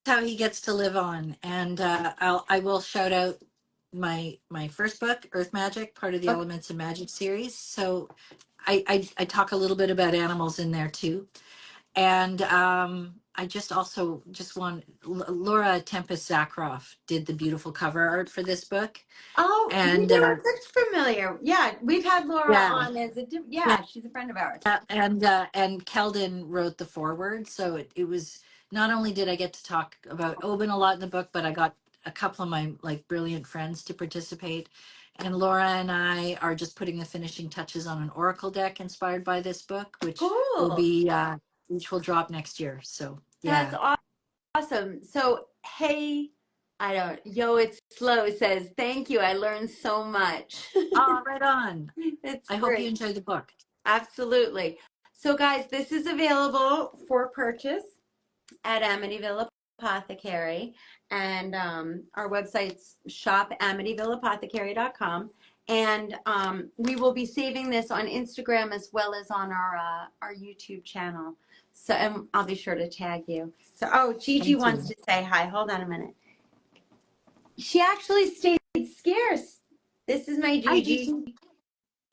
how he gets to live on. And I will shout out my first book, Earth Magic, part of the Okay. Elements of Magic series. So I talk a little bit about animals in there too. And I just want Laura Tempest Zakroff did the beautiful cover art for this book. Oh, And it looks familiar. Yeah, we've had Laura yeah, on as yeah, yeah, she's a friend of ours. and Keldon wrote the foreword. So it was, not only did I get to talk about Oban a lot in the book, but I got a couple of my like brilliant friends to participate. And Laura and I are just putting the finishing touches on an oracle deck inspired by this book, Cool. which will drop next year. So That's yeah. awesome. So, hey, yo, it's slow says, thank you. I learned so much. Ah, right on. It's I hope you great. enjoyed the book. Absolutely. So, guys, this is available for purchase at Amityville Apothecary. And our website's shop.amityvilleapothecary.com. And we will be saving this on Instagram as well as on our YouTube channel. So, and I'll be sure to tag you. So, oh, Gigi Thank wants you. to say hi. Hold on a minute. She actually stayed scarce. This is my Hi, Gigi. Gigi.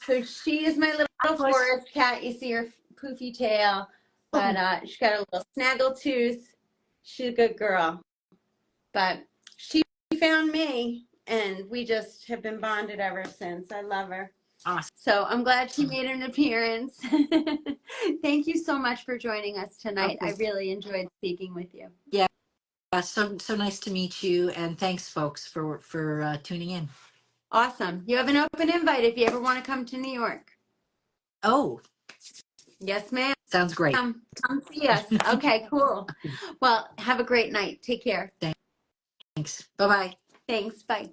So she is my Hi, little Puss. forest cat. You see her poofy tail. But she got a little snaggle tooth. She's a good girl. But she found me, and we just have been bonded ever since. I love her. Awesome. So I'm glad she made an appearance. Thank you so much for joining us tonight. Okay. I really enjoyed speaking with you. Yeah. So nice to meet you, and thanks, folks, for tuning in. Awesome. You have an open invite if you ever want to come to New York. Oh, Yes, ma'am. sounds great. Come see us. Okay, cool. Well, have a great night. Take care. Thanks. Bye-bye. Thanks. Bye.